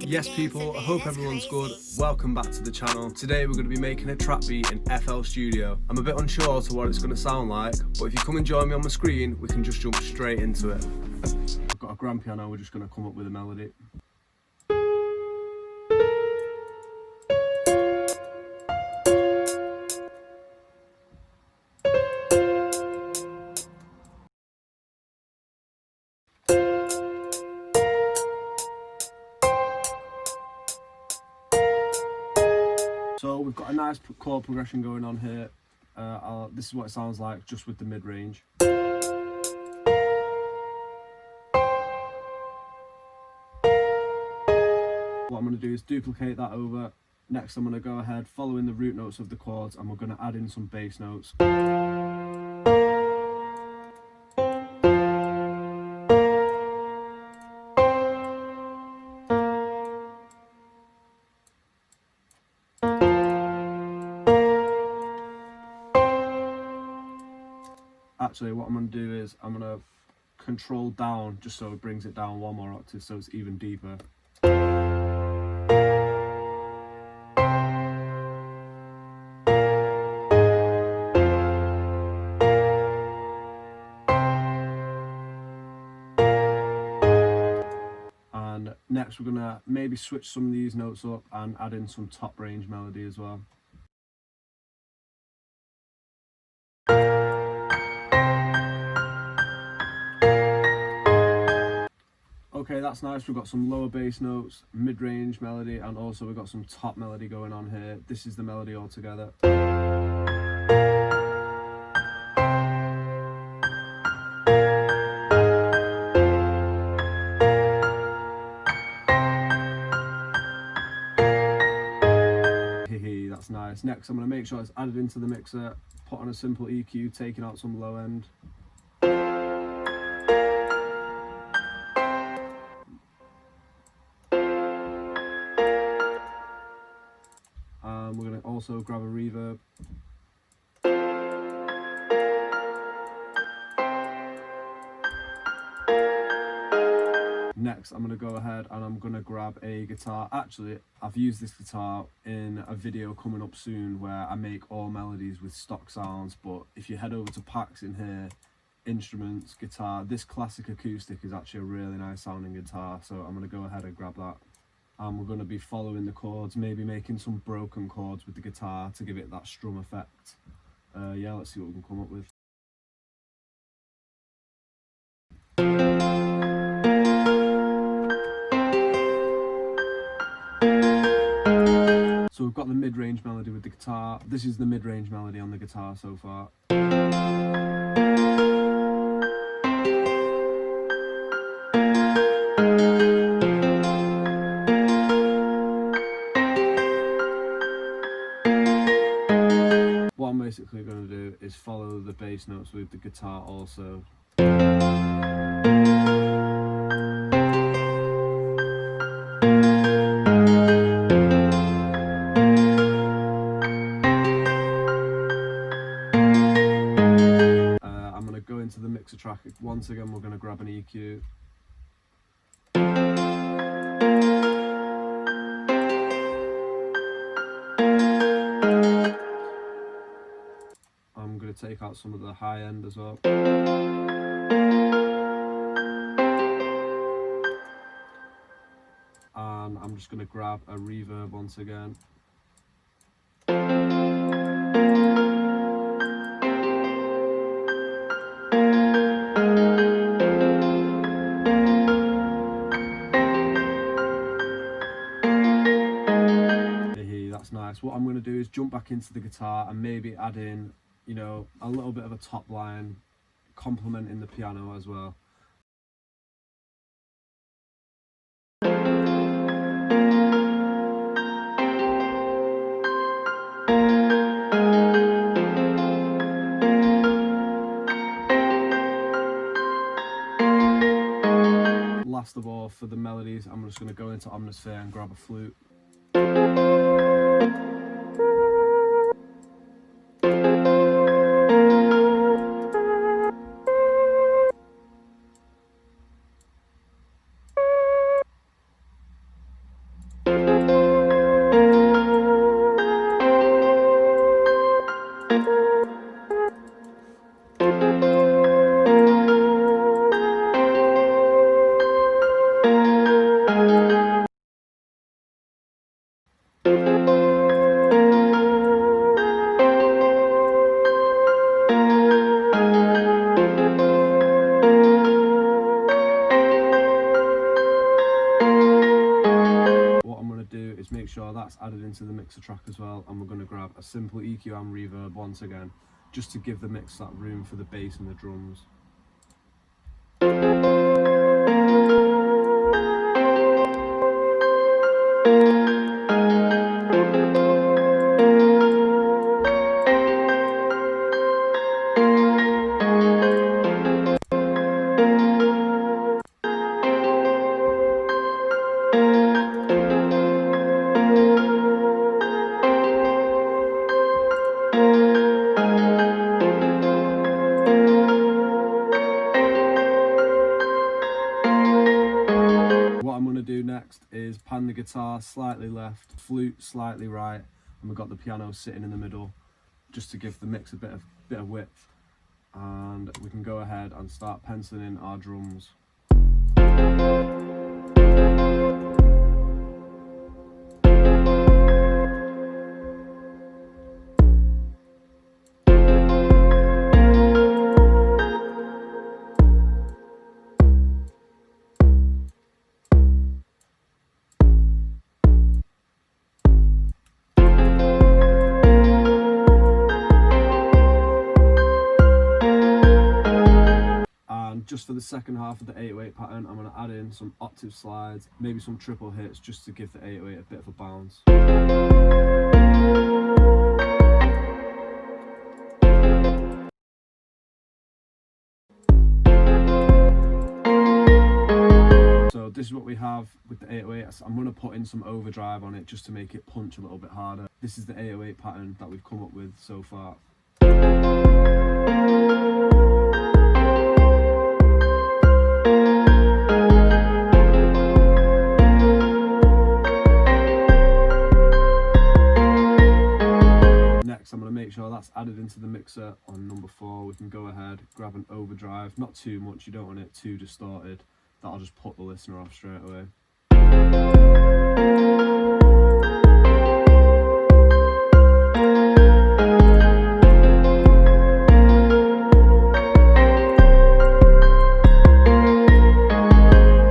Yes people, I hope everyone's good. Welcome back to the channel. Today we're going to be making a trap beat in FL Studio. I'm a bit unsure to what it's going to sound like, but if you come and join me on my screen, we can just jump straight into it. I've got a grand piano, we're just going to come up with a melody. So we've got a nice chord progression going on here. This is what it sounds like just with the mid-range. What I'm going to do is duplicate that over. Next I'm going to go ahead following the root notes of the chords, and we're going to add in some bass notes. Actually, what I'm going to do is I'm going to control down just so it brings it down one more octave so it's even deeper. And next we're going to maybe switch some of these notes up and add in some top range melody as well. Okay, that's nice. We've got some lower bass notes, mid-range melody, and also we've got some top melody going on here. This is the melody altogether. That's nice. Next, I'm going to make sure it's added into the mixer, put on a simple EQ, taking out some low end. We're going to also grab a reverb. Next, I'm going to go ahead and I'm going to grab a guitar. Actually, I've used this guitar in a video coming up soon where I make all melodies with stock sounds, but if you head over to packs in here, instruments, guitar, this classic acoustic is actually a really nice sounding guitar, so I'm going to go ahead and grab that. And we're going to be following the chords, maybe making some broken chords with the guitar to give it that strum effect. Yeah, let's see what we can come up with. So we've got the mid-range melody with the guitar. This is the mid-range melody on the guitar so far. What I'm basically going to do is follow the bass notes with the guitar also. I'm going to go into the mixer track. Once again, we're going to grab an EQ. I'm going to take out some of the high end as well. And I'm just going to grab a reverb once again. That's nice. What I'm going to do is jump back into the guitar and maybe add in, you know, a little bit of a top line complementing the piano as well. Last of all, for the melodies, I'm just going to go into Omnisphere and grab a flute. is make sure that's added into the mixer track as well, and we're going to grab a simple EQ and reverb once again, just to give the mix that room for the bass and the drums. Next is pan the guitar slightly left, flute slightly right, and we've got the piano sitting in the middle, just to give the mix a bit of width. And we can go ahead and start penciling in our drums. Just for the second half of the 808 pattern, I'm going to add in some octave slides, maybe some triple hits, just to give the 808 a bit of a bounce. So this is what we have with the 808. I'm going to put in some overdrive on it just to make it punch a little bit harder. This is the 808 pattern that we've come up with so far. I'm going to make sure that's added into the mixer on number 4. We can go ahead, grab an overdrive, not too much, you don't want it too distorted, that'll just put the listener off straight away.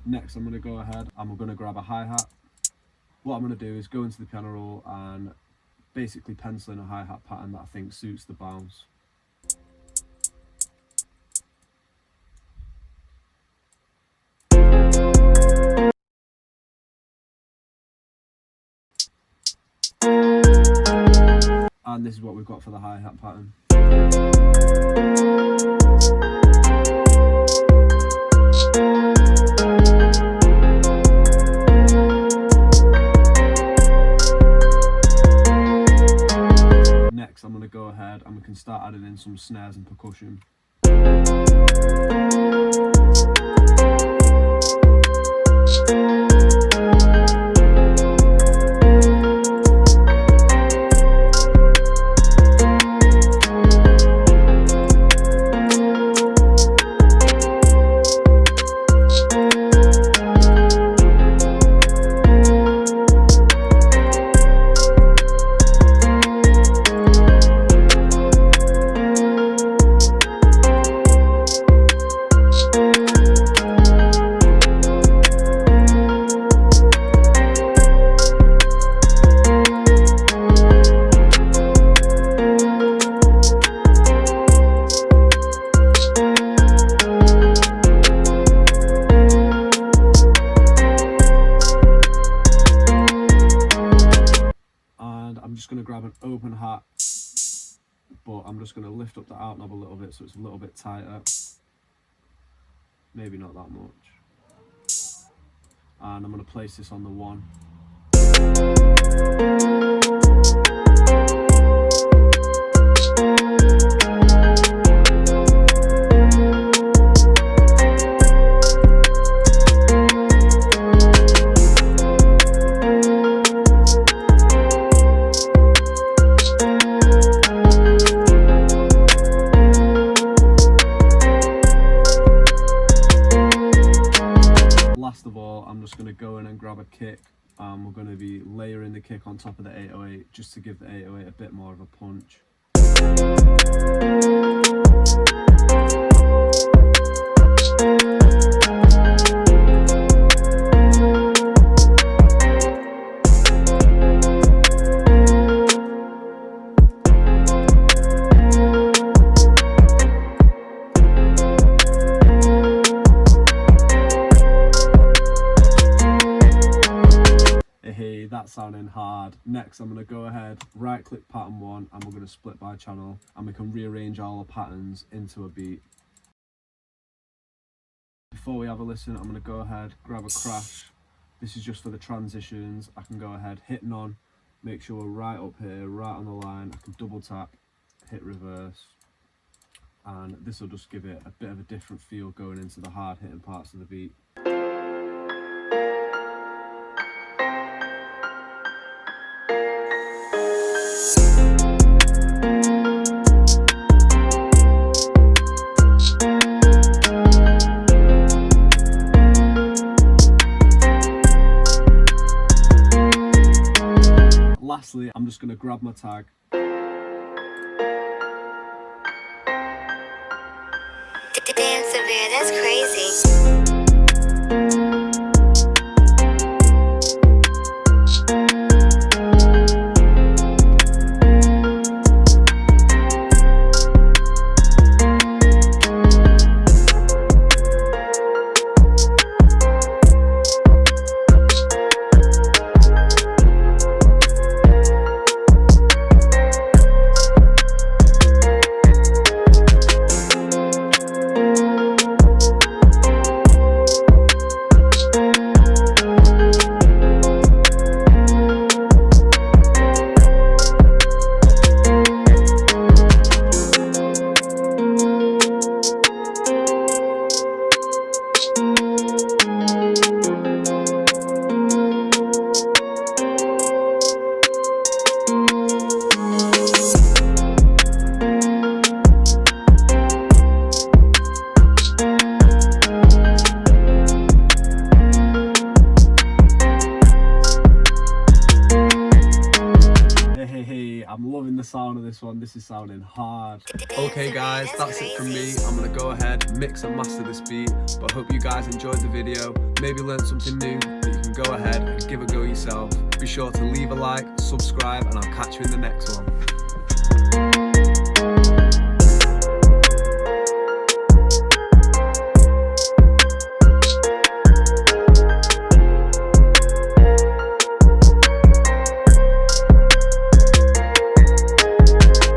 Next I'm going to go ahead and we're going to grab a hi-hat. What I'm going to do is go into the piano roll and basically pencil in a hi-hat pattern that I think suits the bounce. And this is what we've got for the hi-hat pattern. I'm going to go ahead and we can start adding in some snares and percussion. I'm just going to grab an open hat, but I'm just going to lift up the out knob a little bit so it's a little bit tighter, maybe not that much, and I'm going to place this on the 1. Last of all, I'm just going to go in and grab a kick, and we're going to be layering the kick on top of the 808 just to give the 808 a bit more of a punch. Hey, that's sounding hard. Next, I'm going to go ahead, right click pattern 1, and we're going to split by channel, and we can rearrange all the patterns into a beat. Before we have a listen, I'm going to go ahead, grab a crash. This is just for the transitions. I can go ahead, hit none, make sure we're right up here, right on the line. I can double tap, hit reverse, and this will just give it a bit of a different feel going into the hard hitting parts of the beat. Lastly, I'm just going to grab my tag. Damn, Severe, that's crazy. I'm loving the sound of this one. This is sounding hard. Okay guys, that's it from me. I'm gonna go ahead, mix and master this beat, but hope you guys enjoyed the video, maybe learned something new that you can go ahead and give a go yourself. Be sure to leave a like, subscribe, and I'll catch you in the next one.